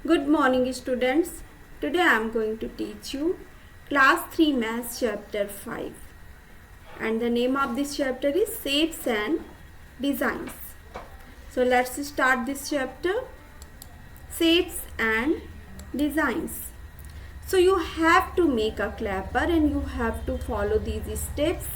Good morning students. Today I am going to teach you class 3 maths chapter 5 and the name of this chapter is shapes and designs. So let's start this chapter, shapes and designs. So you have to make a clapper and you have to follow these steps.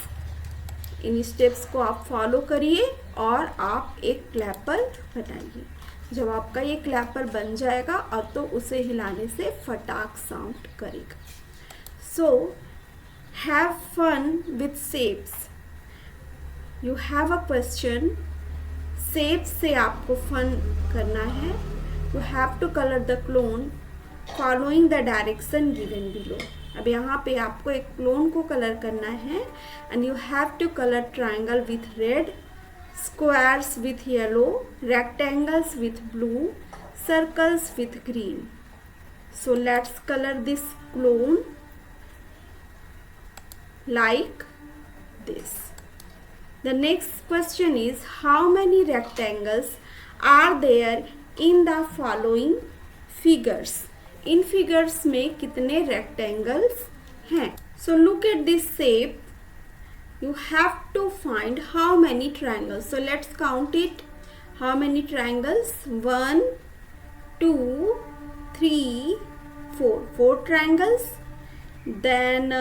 In steps को आप follow करिए और आप एक Clapper बनाइए. जब आपका ये क्लैपर बन जाएगा और तो उसे हिलाने से फटाक साउंड करेगा. So have fun with shapes. You have a question. Shapes से आपको फन करना है. You have to colour the clown following the direction given below. अब यहाँ पे आपको एक क्लोन को कलर करना है and you have to colour triangle with red, squares with yellow, rectangles with blue, circles with green. So let's colour this clown like this. The next question is how many rectangles are there in the following figures? इन figures में कितने rectangles हैं? So look at this shape. You have to find how many triangles. So let's count it. How many triangles? 1 2 3 4. 4 triangles. Then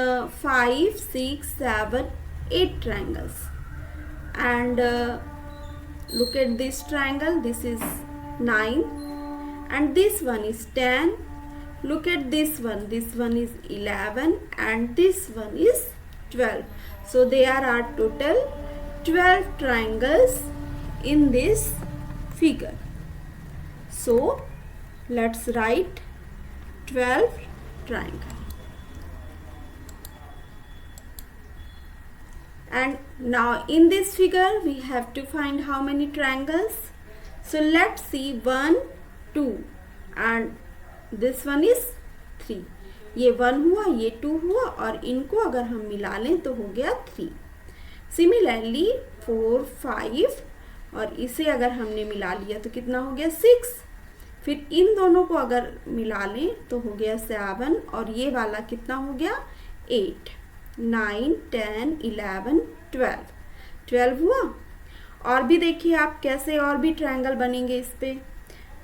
5 6 7 8 triangles. And look at this triangle. This is 9 and this one is 10. Look at this one. This one is 11 and this one is 12. So there are total 12 triangles in this figure. So let's write 12 triangles. And now in this figure we have to find how many triangles. So let's see. 1 2 and this one is 3. ये 1 हुआ, ये 2 हुआ और इनको अगर हम मिला लें तो हो गया 3. सिमिलरली 4 5 और इसे अगर हमने मिला लिया तो कितना हो गया 6. फिर इन दोनों को अगर मिला लें तो हो गया 7 और ये वाला कितना हो गया 8 9 10 11 12. 12 हुआ. और भी देखिए आप कैसे और भी ट्रायंगल बनेंगे इस पे.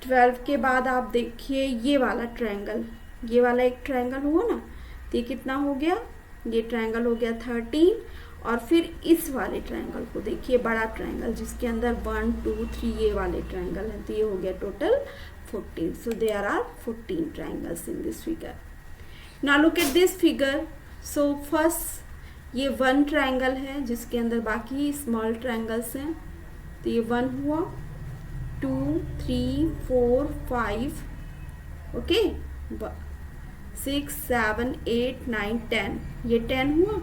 12 के बाद आप देखिए ये वाला ट्रायंगल, ये वाला एक ट्रायंगल हुआ ना, तो ये कितना हो गया, ये ट्रायंगल हो गया 13. और फिर इस वाले ट्रायंगल को देखिए, बड़ा ट्रायंगल जिसके अंदर 1 2 3 ये वाले ट्रायंगल हैं, तो ये हो गया total 14. So there are 14 triangles in this figure. Now look at this figure. So first ये 1 ट्रायंगल है जिसके अंदर बाकी स्मॉल ट्रायंगल्स हैं, तो ये 1 हुआ, 2 3 4 5 ओके, 6 7 8 9 10. ये 10 हुआ.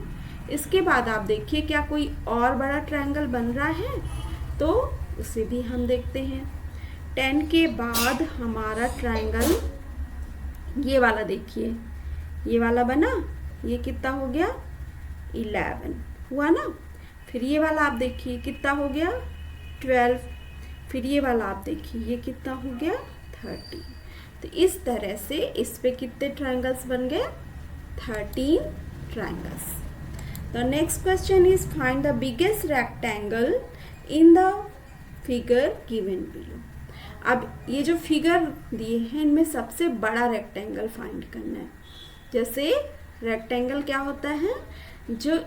इसके बाद आप देखिए क्या कोई और बड़ा ट्रायंगल बन रहा है, तो उसे भी हम देखते हैं. 10 के बाद हमारा ट्रायंगल ये वाला देखिए, ये वाला बना, ये कितना हो गया 11 हुआ ना. फिर ये वाला आप देखिए कितना हो गया 12. फिर ये वाला आप देखिए ये कितना हो गया 13. तो इस तरह से इस पे कितने ट्रायंगल्स बन गए 13 triangles. The next question is find the biggest rectangle in the figure given below. अब ये जो फिगर दिए हैं इनमें सबसे बड़ा रेक्टेंगल फाइंड करना है. जैसे रेक्टेंगल क्या होता है, जो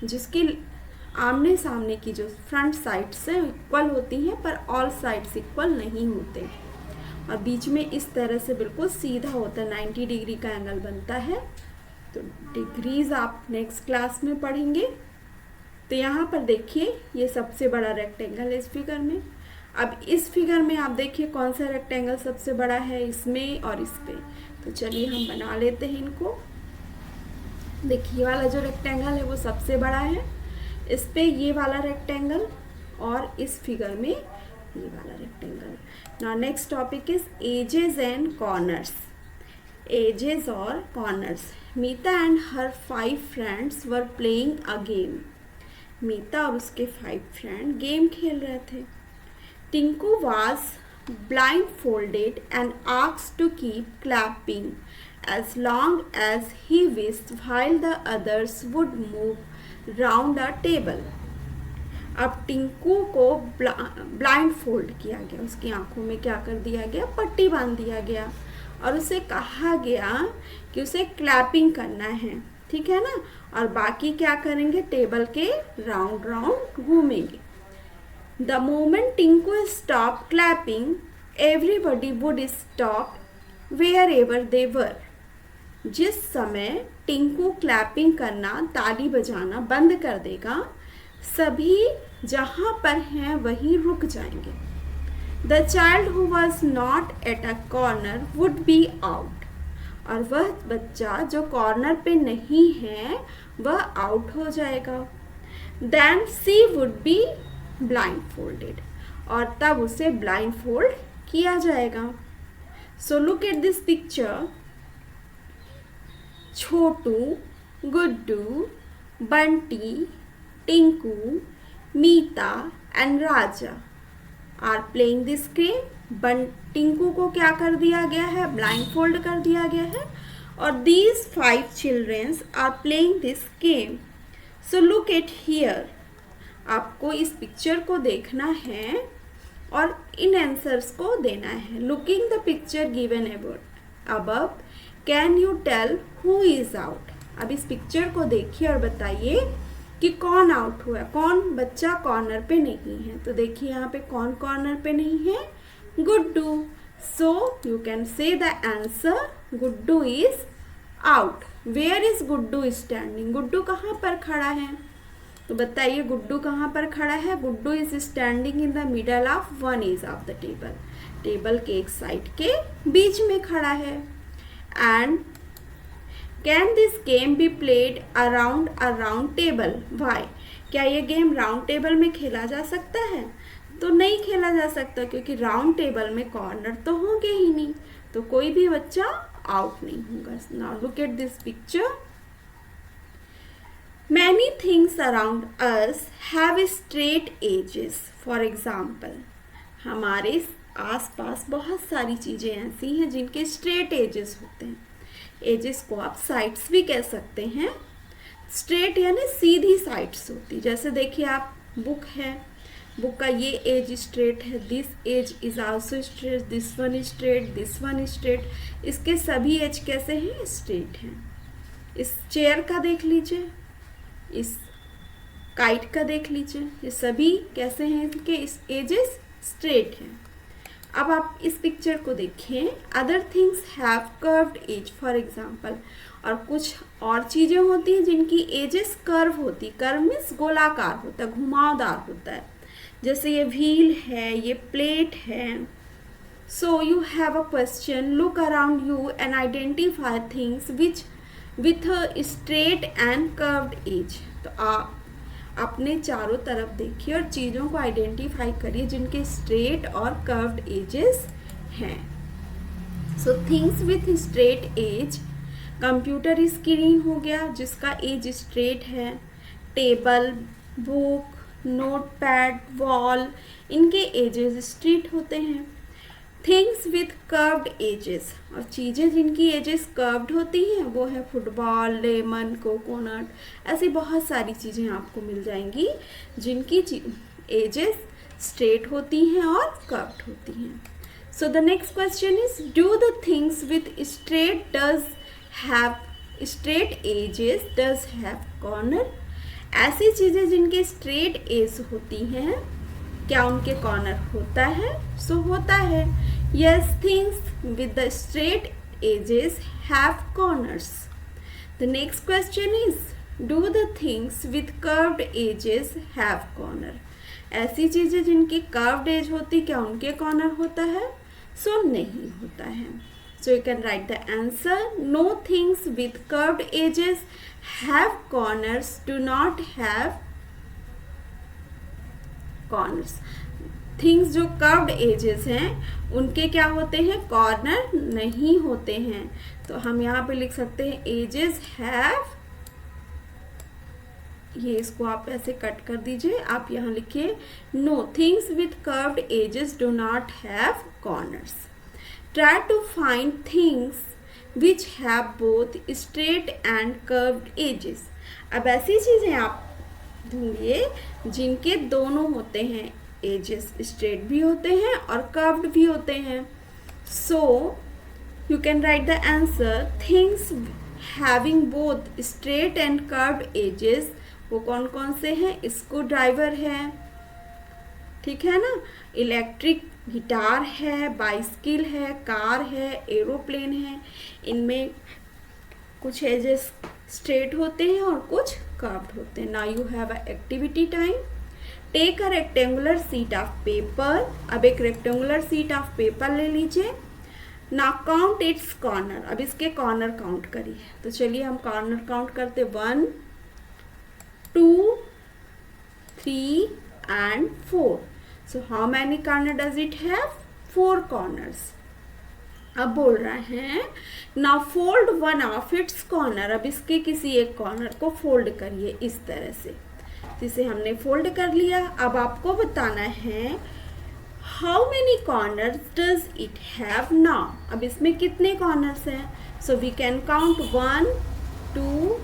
जिसकी आमने सामने की जो फ्रंट साइड से इक्वल होती हैं पर ऑल साइड्स इक्वल नहीं होते, और बीच में इस तरह से बिल्कुल सीधा होता है, 90 डिग्री का एंगल बनता है. तो डिग्रीज आप नेक्स्ट क्लास में पढ़ेंगे. तो यहाँ पर देखिए ये सबसे बड़ा रेक्टेंगल है इस फिगर में. अब इस फिगर में आप देखिए कौन सा रेक्टेंगल सबसे बड़ा है इसमें और इस पे. तो चलिए हम बना लेते हैं इनको. देखिए वाला जो रेक्टेंगल है वो सबसे बड़ा है, इस पे ये वाला रेक्टेंगल और इस फिगर में ये वाला rectangle. Now next topic is edges and corners. Edges और corners. Meeta and her 5 friends were playing a game. Meeta और उसके 5 फ्रेंड गेम खेल रहे थे. Tinku was blindfolded and asked to keep clapping as long as he wished while the others would move round a table. अब टिंकू को blind fold किया गया, उसकी आंखों में क्या कर दिया गया, पट्टी बांध दिया गया और उसे कहा गया कि उसे क्लैपिंग करना है, ठीक है ना, और बाकी क्या करेंगे, टेबल के राउंड राउंड घूमेंगे. The moment Tinku stop clapping everybody would stop wherever they were. जिस समय टिंकू क्लैपिंग करना, ताली बजाना बंद कर देगा, सभी जहाँ पर हैं वहीं रुक जाएंगे. The child who was not at a corner would be out. और वह बच्चा जो कॉर्नर पे नहीं है वह आउट हो जाएगा. Then she would be blindfolded. और तब उसे ब्लाइंड फोल्ड किया जाएगा. So look at this picture. Chhotu, Guddu, Bunty, Tinku, Meeta and Raja are playing this game. Tinku को क्या कर दिया गया है, ब्लाइंड फोल्ड कर दिया गया है और these 5 children are playing this game. So look at here. आपको इस पिक्चर को देखना है और इन आंसर्स को देना है. Looking the picture given above, can you tell who is out? अब इस पिक्चर को देखिए और बताइए कि कौन आउट हुआ, कौन बच्चा कॉर्नर पे नहीं है. तो देखिए यहाँ पे कौन कॉर्नर पे नहीं है, Guddu. So you can say the answer, Guddu is out. Where is Guddu standing? Guddu कहाँ पर खड़ा है? तो बताइए गुड्डू कहाँ पर खड़ा है? Guddu is standing in the middle of one edge of the table. Table के एक साइड के बीच में खड़ा है. And can this game be played around a round table? Why? क्या ये गेम राउंड टेबल में खेला जा सकता है? तो नहीं खेला जा सकता, क्योंकि राउंड टेबल में कॉर्नर तो होंगे ही नहीं, तो कोई भी बच्चा आउट नहीं होगा. Now look at this picture. Many things around us have straight edges. For example, हमारे आसपास बहुत सारी चीज़ें ऐसी हैं जिनके स्ट्रेट एजेस होते हैं. एजेस को आप साइड्स भी कह सकते हैं. स्ट्रेट यानी सीधी साइड्स होती. जैसे देखिए आप, बुक है, बुक का ये एज स्ट्रेट है, this edge is also straight, this one is straight, this one is straight. इसके सभी एज कैसे हैं? स्ट्रेट हैं. इस चेयर का देख लीजिए, इस काइट का देख लीजिए, ये सभी कैसे हैं? इनके इस एजेस स्ट्रेट हैं. अब आप इस पिक्चर को देखें. Other things have curved edge. For example, और कुछ और चीज़ें होती हैं जिनकी एजेस कर्व होती. कर्व मीन्स गोलाकार होता है, घुमावदार होता है. जैसे ये व्हील है, ये प्लेट है. So you have a question. Look around you and identify things which with straight and curved edge. तो आप अपने चारों तरफ देखिए और चीज़ों को आइडेंटिफाई करिए जिनके स्ट्रेट और कर्व्ड एजेस हैं. So things with straight edge, computer screen हो गया जिसका एज स्ट्रेट है. टेबल, बुक, नोटपैड, वॉल, इनके एजेस स्ट्रेट होते हैं. थिंग्स विथ कर्व्ड एजेस, और चीज़ें जिनकी एजेस कर्व्ड होती हैं वो है फुटबॉल, लेमन, कोकोनट. ऐसी बहुत सारी चीज़ें आपको मिल जाएंगी जिनकी एजेस स्ट्रेट होती हैं और कर्व्ड होती हैं. So the next question is, do the things with straight does have straight edges does have corner? ऐसी चीज़ें जिनके स्ट्रेट एज होती हैं, क्या उनके कॉर्नर होता है? सो होता है. Yes, things with the straight edges have corners. The next question is, do the things with curved edges have corner? ऐसी चीज़ें जिनकी कर्व्ड एज होती, क्या उनके कॉर्नर होता है? सो नहीं होता है. So you can write the answer. No things with curved edges have corners, do not have corners. Things जो curved edges हैं उनके क्या होते हैं? कॉर्नर नहीं होते हैं. तो हम यहाँ पे लिख सकते हैं edges have ये इसको आप ऐसे कट कर दीजिए। आप यहाँ लिखिए no things with curved edges do not have corners. Try to find things which have both straight and curved edges. अब ऐसी चीज़ें आप ढूंढिए जिनके दोनों होते हैं एजेस, स्ट्रेट भी होते हैं और कर्व्ड भी होते हैं। So you can write the answer things having both straight and curved edges. वो कौन कौन से हैं? स्क्रू ड्राइवर है, ठीक है ना, इलेक्ट्रिक गिटार है, बाइसिकल है, कार है, एरोप्लेन है। इनमें कुछ एजेस स्ट्रेट होते हैं और कुछ कर्व्ड होते हैं। Now you have a activity time. Take a rectangular sheet of paper. अब एक रेक्टेंगुलर शीट ऑफ पेपर ले लीजिए। Now count its corner. अब इसके कॉर्नर काउंट करिए। तो चलिए हम कॉर्नर काउंट करते 1 2 3 and 4. So how many corner does it have? 4 corners. अब बोल रहे हैं now fold one of its corner. अब इसके किसी एक कॉर्नर को फोल्ड करिए इस तरह से। जिसे हमने फोल्ड कर लिया। अब आपको बताना है how many corners does it have now. अब इसमें कितने कॉर्नर्स हैं? So we can count 1 2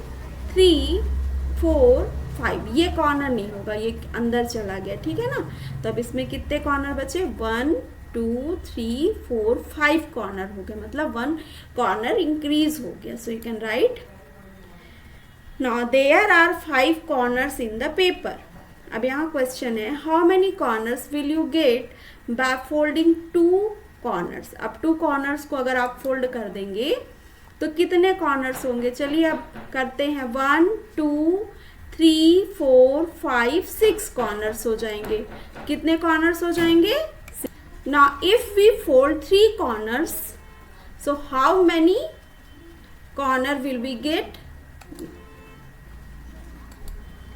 3 4 5। ये कॉर्नर नहीं होगा, ये अंदर चला गया, ठीक है ना। तो अब इसमें कितने कॉर्नर बचे? 1 2 3 4 5 कॉर्नर हो गए, मतलब 1 कॉर्नर इंक्रीज हो गया। So you can write now there are 5 corners in the paper. अब यहाँ क्वेश्चन है how many corners will you get by folding 2 corners. अब 2 कॉर्नर्स को अगर आप फोल्ड कर देंगे तो कितने कॉर्नर्स होंगे? चलिए अब करते हैं 1 2 3 4 5 6 कॉर्नर्स हो जाएंगे। कितने कॉर्नर्स हो जाएंगे? Now if we fold 3 corners, so how many corner will we get?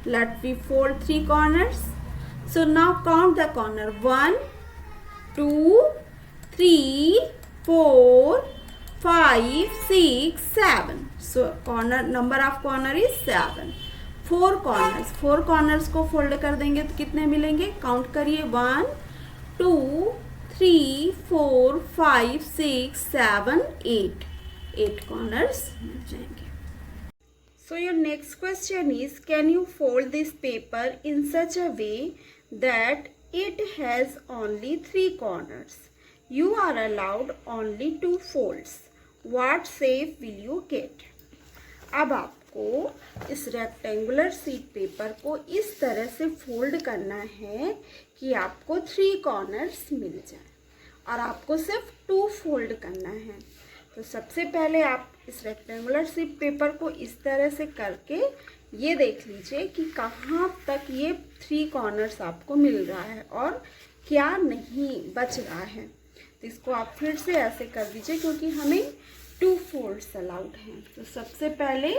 Let we fold 3 corners. So now count the corner 1 2 3 4 5 6 7. So corner number of corner is 7. 4 corners, 4 corners को fold कर देंगे तो कितने मिलेंगे? Count करिए 1 2 3 4 5 6 7 8 corners मिल जाएंगे। So your next question is, can you fold this paper in such a way that it has only 3 corners? You are allowed only 2 folds. What shape will you get? अब आपको इस rectangular sheet paper को इस तरह से fold करना है कि आपको 3 कॉर्नर्स मिल जाए और आपको सिर्फ 2 फोल्ड करना है। तो सबसे पहले आप इस रेक्टेंगुलर शीट पेपर को इस तरह से करके ये देख लीजिए कि कहाँ तक ये 3 कॉर्नर्स आपको मिल रहा है और क्या नहीं बच रहा है। तो इसको आप फिर से ऐसे कर दीजिए क्योंकि हमें 2 फोल्ड्स अलाउड हैं। तो सबसे पहले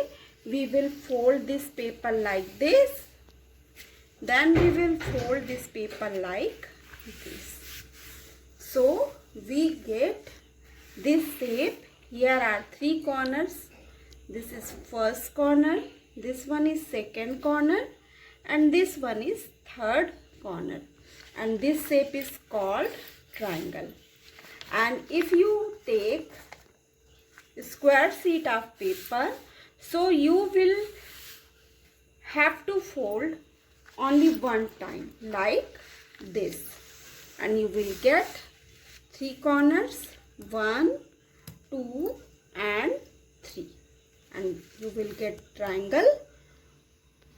we will fold this paper like this, then we will fold this paper like this. So we get this shape. Here are 3 corners. This is first corner, this one is second corner, and this one is third corner, and this shape is called triangle. And if you take square sheet of paper, so you will have to fold only one time like this, and you will get 3 corners 1 2 and 3, and you will get triangle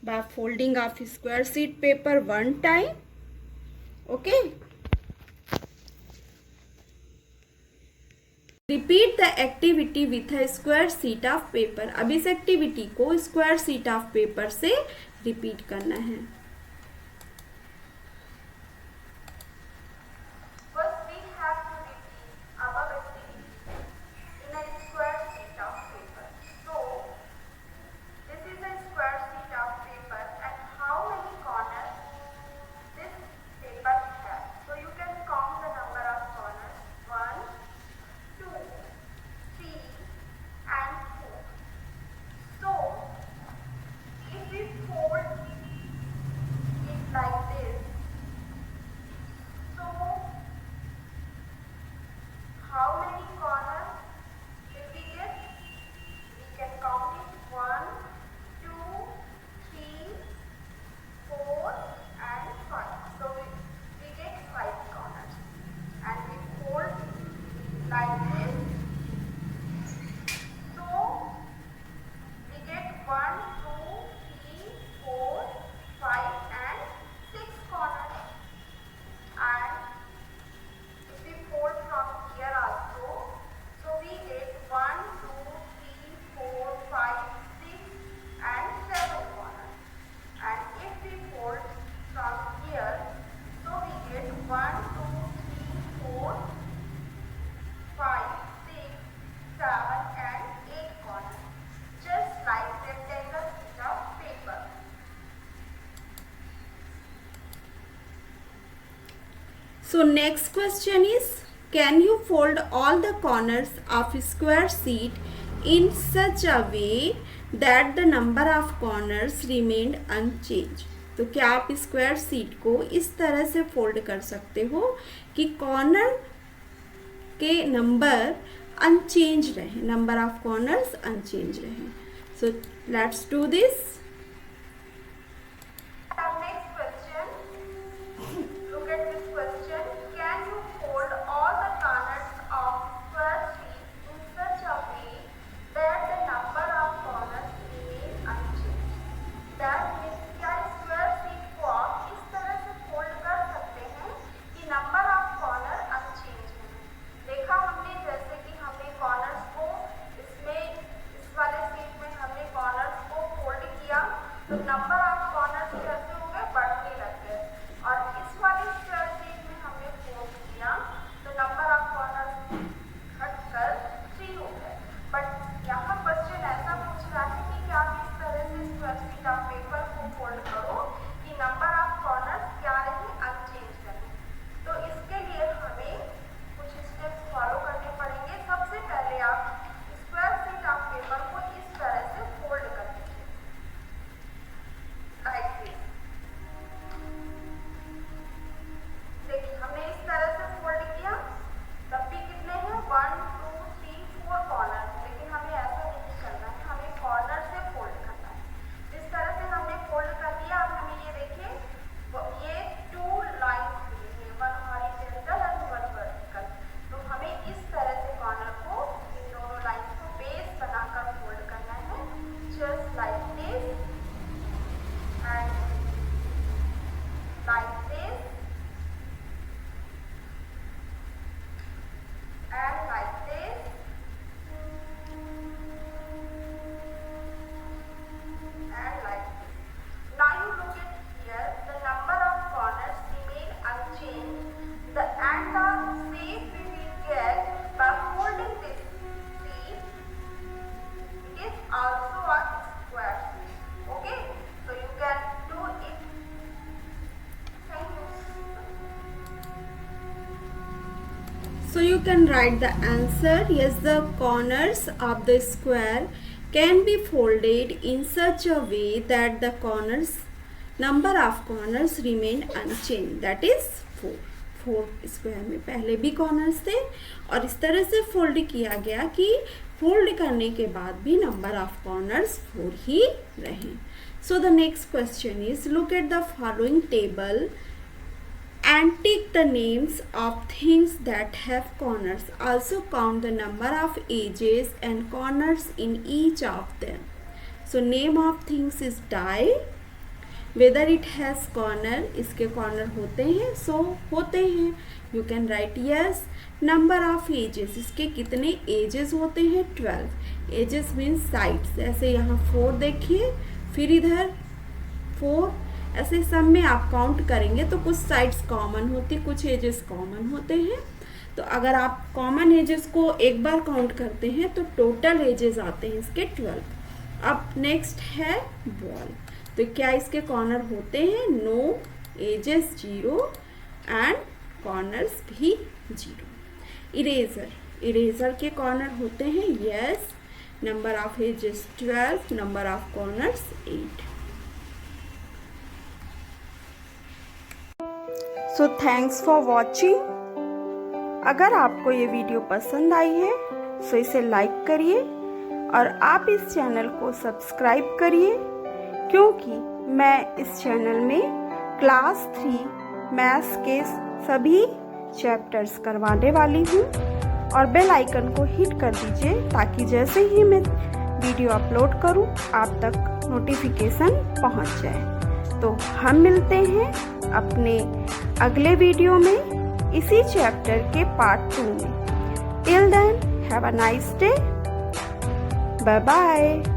by folding of square sheet paper one time. Okay, repeat the activity with a square sheet of paper. अब इस activity को square sheet of paper से repeat करना है। Fold So next question is, can you fold all the corners of a square sheet in such a way that the number of corners remained unchanged? तो क्या आप square sheet को इस तरह से फोल्ड कर सकते हो कि कॉर्नर के नंबर अनचेंज रहे, नंबर ऑफ कॉर्नर्स अनचेंज रहे. So let's do this. So you can write the answer. Yes, the corners of the square can be folded in such a way that the number of corners remain unchanged. That is 4. 4 square में पहले भी corners थे और इस तरह से fold किया गया कि फोल्ड करने के बाद भी नंबर ऑफ कॉर्नर्स 4 ही रहे. So the next question is, look at the following table and tick the names of things that have corners. Also count the number of edges and corners in each of them. So name of things is die. Whether it has corner, इसके corner होते हैं, so होते हैं. You can write yes. Number of edges, इसके कितने edges होते हैं? 12. Edges means sides. ऐसे यहाँ 4 देखिए, फिर इधर 4. ऐसे सब में आप काउंट करेंगे तो कुछ साइड्स कॉमन होती, कुछ एजेस कॉमन होते हैं. तो अगर आप कॉमन एजेस को एक बार काउंट करते हैं तो टोटल एजेस आते हैं इसके 12. अब नेक्स्ट है बॉल. तो क्या इसके कॉर्नर होते हैं? नो. एजेस 0 एंड कॉर्नर्स भी 0. इरेजर, इरेजर के कॉर्नर होते हैं? Yes. Number of edges 12, number of corners 8. So thanks for watching. अगर आपको ये वीडियो पसंद आई है तो इसे लाइक करिए और आप इस चैनल को सब्सक्राइब करिए, क्योंकि मैं इस चैनल में क्लास 3 मैथ्स के सभी चैप्टर्स करवाने वाली हूँ और बेल आइकन को हिट कर दीजिए ताकि जैसे ही मैं वीडियो अपलोड करूं आप तक नोटिफिकेशन पहुंच जाए। तो हम मिलते हैं अपने अगले वीडियो में इसी चैप्टर के पार्ट 2 में। Till then have a nice day, bye bye.